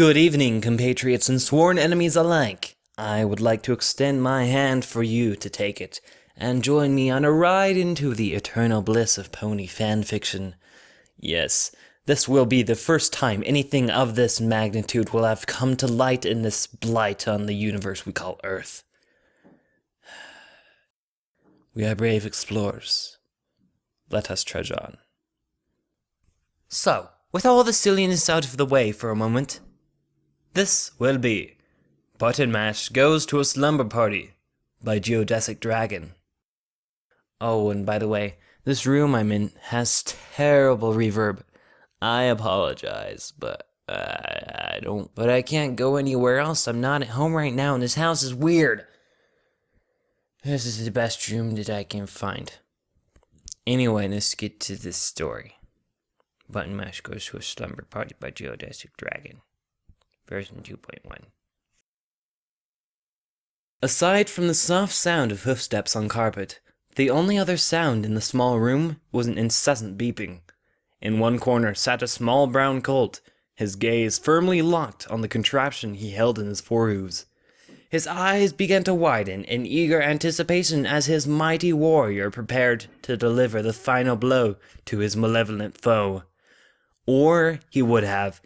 Good evening, compatriots and sworn enemies alike. I would like to extend my hand for you to take it, and join me on a ride into the eternal bliss of pony fanfiction. Yes, this will be the first time anything of this magnitude will have come to light in this blight on the universe we call Earth. We are brave explorers. Let us trudge on. So, with all the silliness out of the way for a moment, this will be Button Mash Goes to a Slumber Party by GeodesicDragon. Oh, and by the way, this room I'm in has terrible reverb. I apologize, but I can't go anywhere else. I'm not at home right now, and this house is weird. This is the best room that I can find. Anyway, let's get to this story. Button Mash Goes to a Slumber Party by GeodesicDragon. Version 2.1. Aside from the soft sound of hoofsteps on carpet, the only other sound in the small room was an incessant beeping. In one corner sat a small brown colt, his gaze firmly locked on the contraption he held in his forehooves. His eyes began to widen in eager anticipation as his mighty warrior prepared to deliver the final blow to his malevolent foe. Or he would have,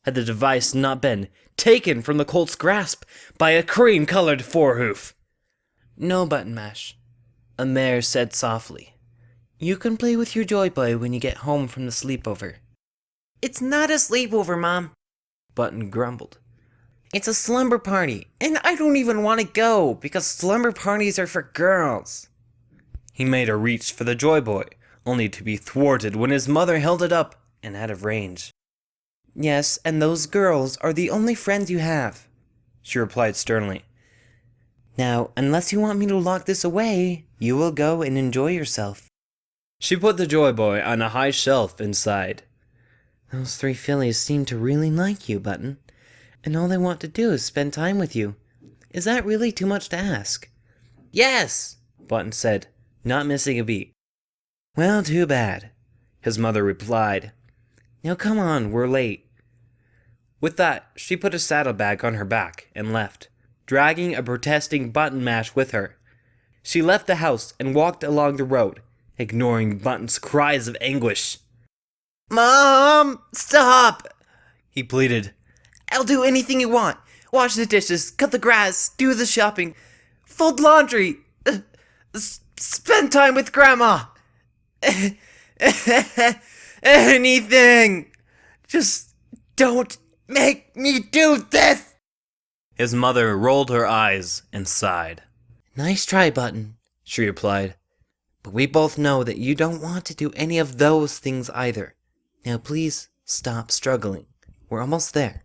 had the device not been taken from the colt's grasp by a cream-colored forehoof. "No, Button Mash," a mare said softly. "You can play with your JoyBoy when you get home from the sleepover." "It's not a sleepover, Mom," Button grumbled. "It's a slumber party, and I don't even want to go, because slumber parties are for girls." He made a reach for the JoyBoy, only to be thwarted when his mother held it up and out of range. "Yes, and those girls are the only friends you have," she replied sternly. "Now, unless you want me to lock this away, you will go and enjoy yourself." She put the JoyBoy on a high shelf inside. "Those 3 fillies seem to really like you, Button, and all they want to do is spend time with you. Is that really too much to ask?" "Yes," Button said, not missing a beat. "Well, too bad," his mother replied. "Now come on, we're late." With that, she put a saddlebag on her back and left, dragging a protesting Button Mash with her. She left the house and walked along the road, ignoring Button's cries of anguish. "Mom, stop!" he pleaded. "I'll do anything you want. Wash the dishes, cut the grass, do the shopping, fold laundry, spend time with Grandma. Anything. Just don't make me do this!" His mother rolled her eyes and sighed. "Nice try, Button," she replied. "But we both know that you don't want to do any of those things either. Now please stop struggling. We're almost there."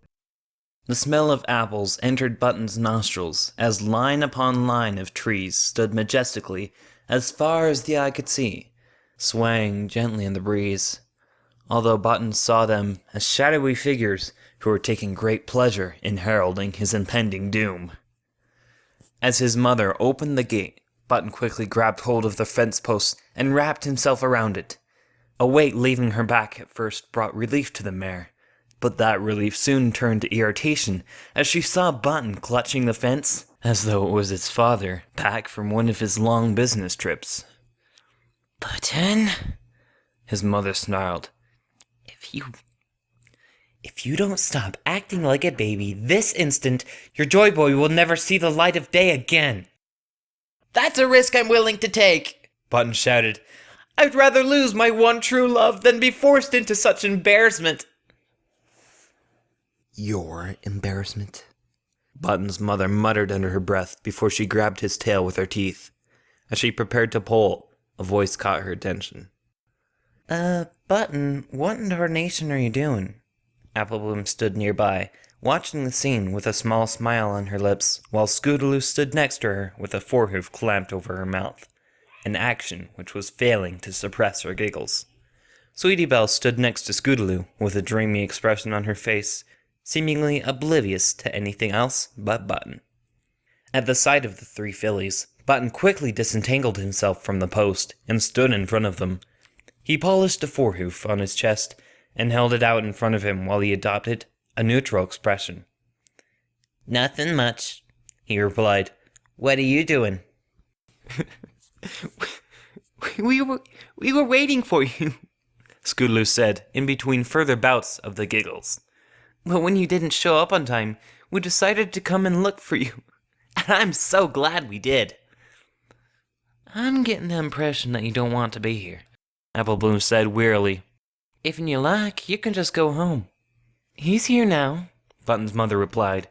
The smell of apples entered Button's nostrils as line upon line of trees stood majestically as far as the eye could see, swaying gently in the breeze, although Button saw them as shadowy figures who were taking great pleasure in heralding his impending doom. As his mother opened the gate, Button quickly grabbed hold of the fence post and wrapped himself around it. A weight leaving her back at first brought relief to the mare, but that relief soon turned to irritation as she saw Button clutching the fence as though it was its father, back from one of his long business trips. "Button," his mother snarled, If you don't stop acting like a baby this instant, your JoyBoy will never see the light of day again." "That's a risk I'm willing to take," Button shouted. "I'd rather lose my one true love than be forced into such embarrassment." "Your embarrassment?" Button's mother muttered under her breath before she grabbed his tail with her teeth. As she prepared to pull, a voice caught her attention. Button, what in tarnation are you doing?" Applebloom stood nearby, watching the scene with a small smile on her lips, while Scootaloo stood next to her with a forehoof clamped over her mouth, an action which was failing to suppress her giggles. Sweetie Belle stood next to Scootaloo with a dreamy expression on her face, seemingly oblivious to anything else but Button. At the sight of the 3 fillies, Button quickly disentangled himself from the post and stood in front of them. He polished a forehoof on his chest and held it out in front of him while he adopted a neutral expression. Nothing much, he replied. What are you doing? We were waiting for you, Scootaloo said, in between further bouts of the giggles. But when you didn't show up on time, we decided to come and look for you. And I'm so glad we did. I'm getting the impression that you don't want to be here, Apple Bloom said wearily. If you like, you can just go home. He's here now, Button's mother replied.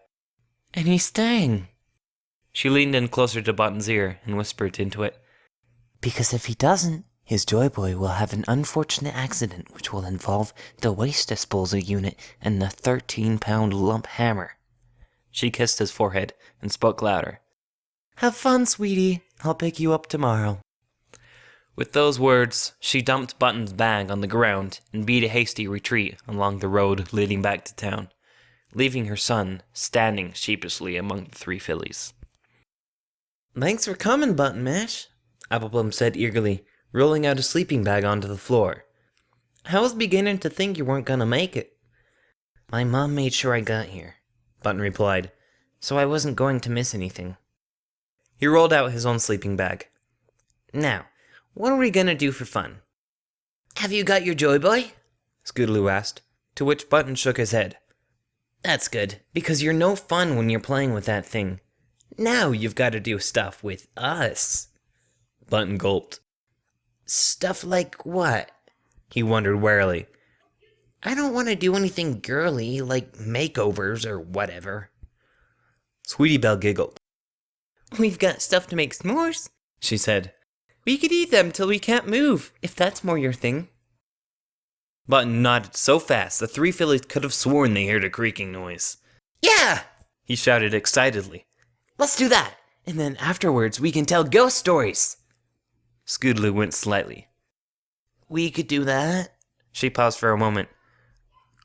And he's staying. She leaned in closer to Button's ear and whispered into it. Because if he doesn't, his JoyBoy will have an unfortunate accident which will involve the waste disposal unit and the 13-pound lump hammer. She kissed his forehead and spoke louder. Have fun, sweetie. I'll pick you up tomorrow. With those words, she dumped Button's bag on the ground and beat a hasty retreat along the road leading back to town, leaving her son standing sheepishly among the three fillies. Thanks for coming, Button Mash, Appleplum said eagerly, rolling out a sleeping bag onto the floor. I was beginning to think you weren't gonna make it. My mom made sure I got here, Button replied, so I wasn't going to miss anything. He rolled out his own sleeping bag. Now, what are we gonna do for fun? Have you got your JoyBoy? Scootaloo asked, to which Button shook his head. That's good, because you're no fun when you're playing with that thing. Now you've got to do stuff with us. Button gulped. Stuff like what? He wondered warily. I don't want to do anything girly, like makeovers or whatever. Sweetie Belle giggled. We've got stuff to make s'mores, she said. We could eat them till we can't move, if that's more your thing. Button nodded so fast the three fillies could have sworn they heard a creaking noise. Yeah! He shouted excitedly. Let's do that, and then afterwards we can tell ghost stories. Scootaloo winced slightly. We could do that. She paused for a moment.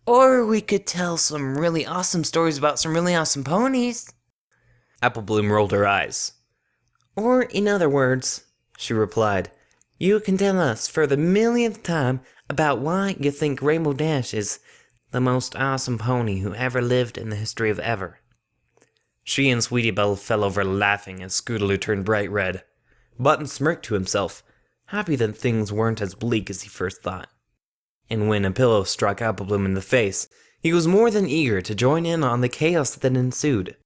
Or we could tell some really awesome stories about some really awesome ponies. Applebloom rolled her eyes. Or, in other words, she replied, you can tell us for the millionth time about why you think Rainbow Dash is the most awesome pony who ever lived in the history of ever. She and Sweetie Belle fell over laughing as Scootaloo turned bright red. Button smirked to himself, happy that things weren't as bleak as he first thought. And when a pillow struck Applebloom in the face, he was more than eager to join in on the chaos that ensued.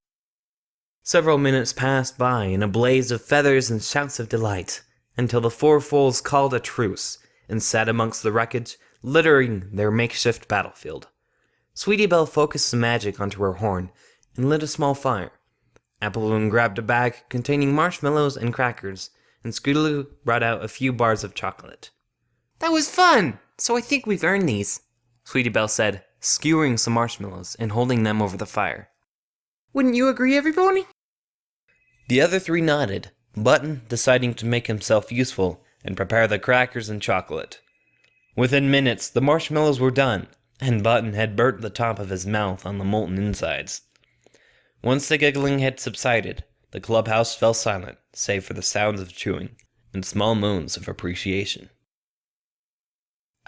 Several minutes passed by in a blaze of feathers and shouts of delight, until the four foals called a truce and sat amongst the wreckage, littering their makeshift battlefield. Sweetie Belle focused some magic onto her horn and lit a small fire. Applebloom grabbed a bag containing marshmallows and crackers, and Scootaloo brought out a few bars of chocolate. That was fun, so I think we've earned these, Sweetie Belle said, skewering some marshmallows and holding them over the fire. Wouldn't you agree, everybody? The other three nodded, Button deciding to make himself useful and prepare the crackers and chocolate. Within minutes, the marshmallows were done, and Button had burnt the top of his mouth on the molten insides. Once the giggling had subsided, the clubhouse fell silent, save for the sounds of chewing and small moans of appreciation.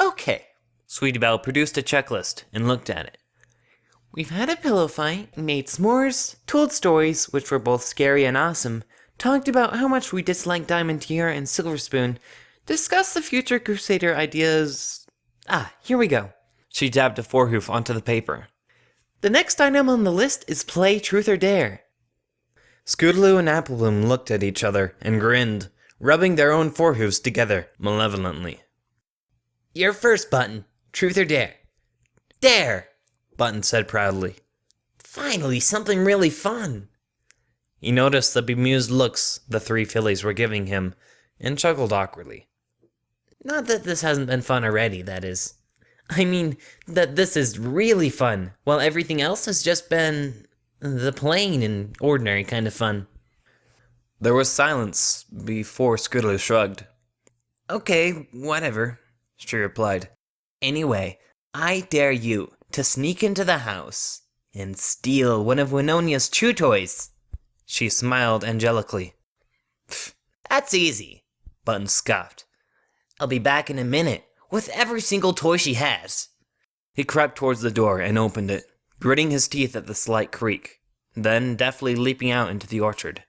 Okay, Sweetie Belle produced a checklist and looked at it. We've had a pillow fight, made s'mores, told stories, which were both scary and awesome, talked about how much we dislike Diamond Tiara and Silver Spoon, discussed the future Crusader ideas... here we go. She dabbed a forehoof onto the paper. The next item on the list is Play Truth or Dare. Scootaloo and Applebloom looked at each other and grinned, rubbing their own forehoofs together malevolently. You're first, Button. Truth or Dare? Dare, Button said proudly. Finally, something really fun. He noticed the bemused looks the three fillies were giving him and chuckled awkwardly. Not that this hasn't been fun already, that is. I mean, that this is really fun, while everything else has just been the plain and ordinary kind of fun. There was silence before Scootaloo shrugged. Okay, whatever, she replied. Anyway, I dare you to sneak into the house and steal one of Winonia's chew toys. She smiled angelically. That's easy, Button scoffed. I'll be back in a minute with every single toy she has. He crept towards the door and opened it, gritting his teeth at the slight creak, then deftly leaping out into the orchard.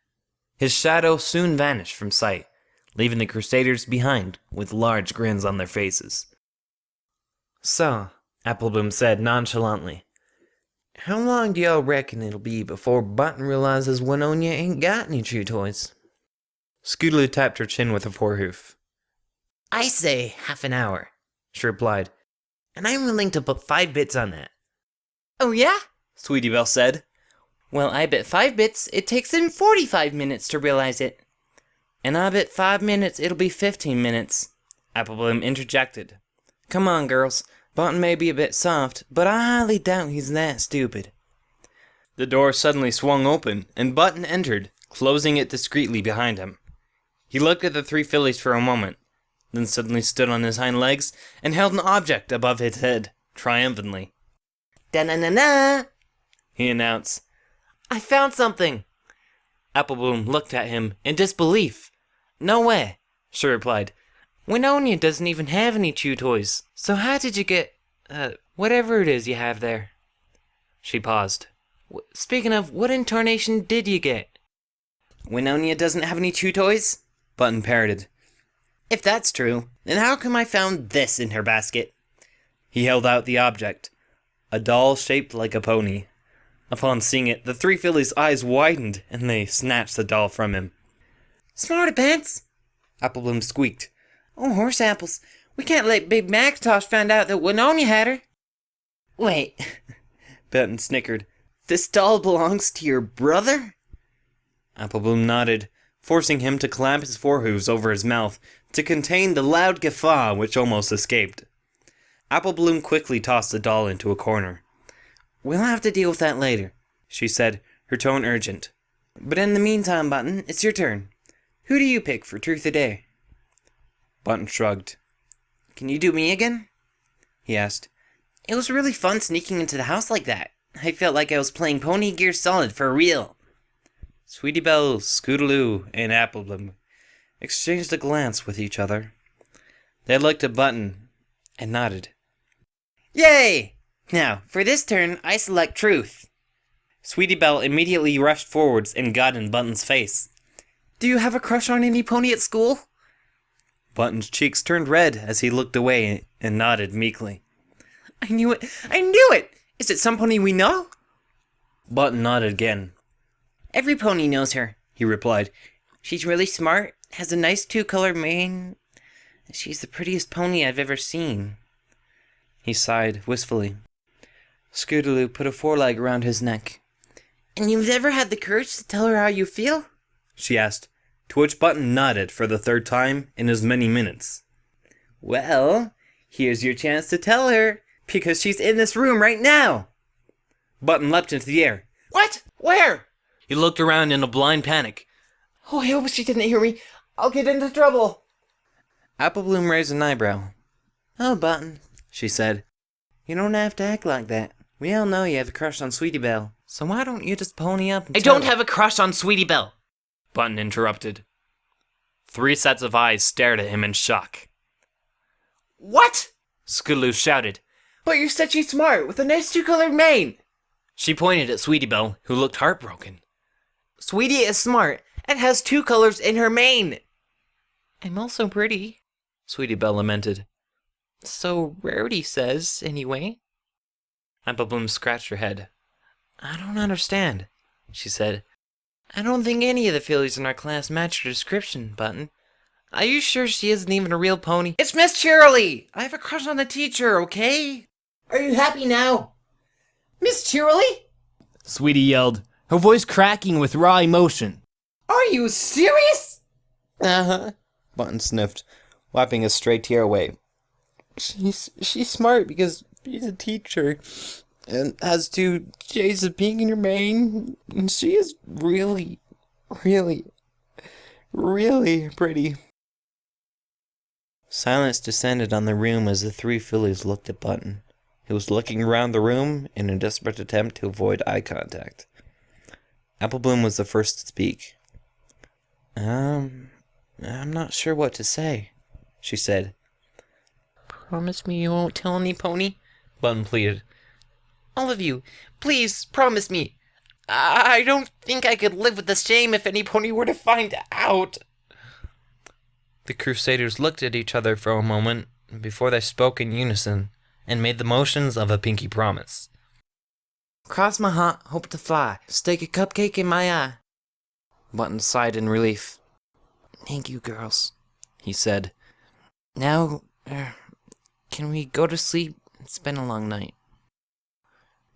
His shadow soon vanished from sight, leaving the Crusaders behind with large grins on their faces. "So," Applebloom said nonchalantly, "how long do y'all reckon it'll be before Button realizes Winonia ain't got any chew toys?" Scootaloo tapped her chin with a forehoof. "I say half an hour," she replied, "and I'm willing to put 5 bits on that." "Oh yeah?" Sweetie Belle said. "Well, I bet 5 bits it takes him 45 minutes to realize it." "And I bet 5 minutes it'll be 15 minutes," Applebloom interjected. "Come on, girls. Button may be a bit soft, but I highly doubt he's that stupid." The door suddenly swung open, and Button entered, closing it discreetly behind him. He looked at the 3 fillies for a moment, then suddenly stood on his hind legs and held an object above his head, triumphantly. "Da-na-na-na!" he announced. "I found something!" Applebloom looked at him in disbelief. "No way," she replied. "Winonia doesn't even have any chew toys, so how did you get, whatever it is you have there?" She paused. "Speaking of, what incarnation did you get?" "Winonia doesn't have any chew toys?" Button parroted. "If that's true, then how come I found this in her basket?" He held out the object, a doll shaped like a pony. Upon seeing it, the 3 fillies' eyes widened, and they snatched the doll from him. "Smarty pants!" Applebloom squeaked. "Oh, horse apples, we can't let Big Macintosh find out that Winonia had her." "Wait," Button snickered. "This doll belongs to your brother?" Applebloom nodded, forcing him to clamp his forehoofs over his mouth to contain the loud guffaw which almost escaped. Applebloom quickly tossed the doll into a corner. "We'll have to deal with that later," she said, her tone urgent. "But in the meantime, Button, it's your turn. Who do you pick for Truth or Dare?" Button shrugged. "Can you do me again?" he asked. "It was really fun sneaking into the house like that. I felt like I was playing Pony Gear Solid for real." Sweetie Belle, Scootaloo, and Applebloom exchanged a glance with each other. They looked at Button and nodded. "Yay! Now, for this turn, I select Truth." Sweetie Belle immediately rushed forwards and got in Button's face. "Do you have a crush on any pony at school?" Button's cheeks turned red as he looked away and nodded meekly. "I knew it! I knew it! Is it some pony we know?" Button nodded again. "Every pony knows her," he replied. "She's really smart, has a nice 2-color mane. She's the prettiest pony I've ever seen." He sighed wistfully. Scootaloo put a foreleg around his neck. "And you've never had the courage to tell her how you feel?" she asked, to which Button nodded for the 3rd time in as many minutes. "Well, here's your chance to tell her, because she's in this room right now." Button leapt into the air. "What? Where?" He looked around in a blind panic. "Oh, I hope she didn't hear me. I'll get into trouble." Applebloom raised an eyebrow. "Oh, Button," she said, "you don't have to act like that. We all know you have a crush on Sweetie Belle, so why don't you just pony up and I don't have a crush on Sweetie Belle," Button interrupted. 3 sets of eyes stared at him in shock. "What?" Scootaloo shouted. "But you said she's smart, with a nice 2-colored mane." She pointed at Sweetie Belle, who looked heartbroken. "Sweetie is smart and has 2 colors in her mane." "I'm also pretty," Sweetie Belle lamented. "So Rarity says, anyway." Applebloom scratched her head. "I don't understand," she said. "I don't think any of the fillies in our class match her description, Button. Are you sure she isn't even a real pony?" "It's Miss Cheerilee! I have a crush on the teacher, okay? Are you happy now? Miss Cheerilee?" Sweetie yelled, her voice cracking with raw emotion. "Are you serious?" "Uh-huh," Button sniffed, wiping a stray tear away. She's smart because she's a teacher and has 2 shades of pink in her mane, and she is really, really, really pretty." Silence descended on the room as the 3 fillies looked at Button, who was looking around the room in a desperate attempt to avoid eye contact. Applebloom was the first to speak. I'm not sure what to say," she said. "Promise me you won't tell any pony?" Button pleaded. All of you, please promise me. I don't think I could live with the shame if anybody were to find out. The Crusaders looked at each other for a moment before they spoke in unison and made the motions of a pinky promise. Cross my heart, hope to fly, stake a cupcake in my eye. Button sighed in relief. Thank you, girls, he said. Now, can we go to sleep? It's been a long night.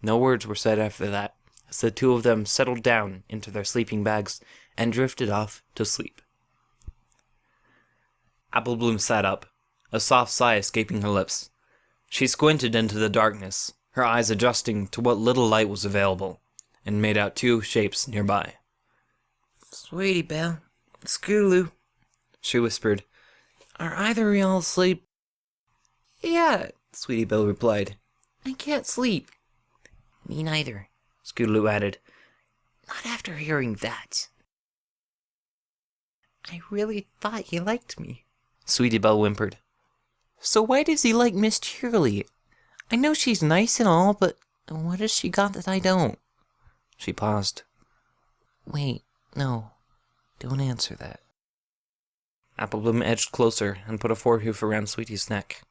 No words were said after that, as the two of them settled down into their sleeping bags and drifted off to sleep. Apple Bloom sat up, a soft sigh escaping her lips. She squinted into the darkness, her eyes adjusting to what little light was available, and made out two shapes nearby. Sweetie Belle, Scootaloo, she whispered. Are either of y'all asleep? Yeah, Sweetie Belle replied. I can't sleep. Me neither, Scootaloo added. Not after hearing that. I really thought he liked me, Sweetie Belle whimpered. So why does he like Miss Cheerily? I know she's nice and all, but what has she got that I don't? She paused. Wait, no, don't answer that. Apple Bloom edged closer and put a forehoof around Sweetie's neck.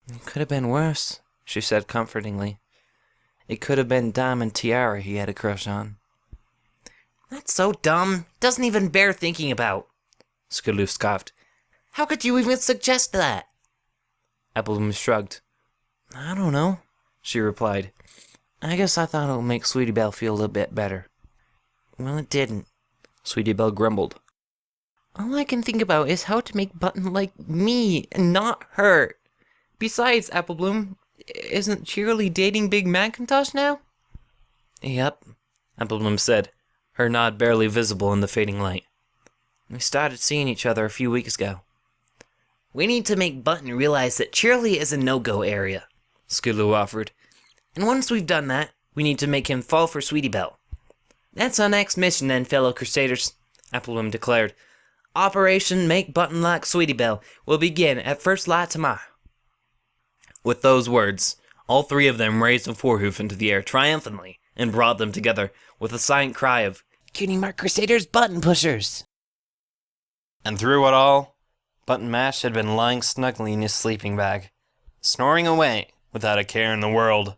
It could have been worse, she said comfortingly. It could have been Diamond Tiara he had a crush on. That's so dumb. Doesn't even bear thinking about, Scootaloo scoffed. How could you even suggest that? Apple Bloom shrugged. I don't know, she replied. I guess I thought it would make Sweetie Belle feel a little bit better. Well, it didn't, Sweetie Belle grumbled. All I can think about is how to make Button like me and not her. Besides, Apple Bloom, isn't Cheerily dating Big Macintosh now? Yep, Apple Bloom said, her nod barely visible in the fading light. We started seeing each other a few weeks ago. We need to make Button realize that Cheerily is a no-go area, Scootaloo offered. And once we've done that, we need to make him fall for Sweetie Belle. That's our next mission then, fellow Crusaders, Apple Bloom declared. Operation Make Button Like Sweetie Belle will begin at first light tomorrow. With those words, all three of them raised a forehoof into the air triumphantly and brought them together with a silent cry of, Cutie Mark Crusaders Button Pushers! And through it all, Button Mash had been lying snugly in his sleeping bag, snoring away without a care in the world.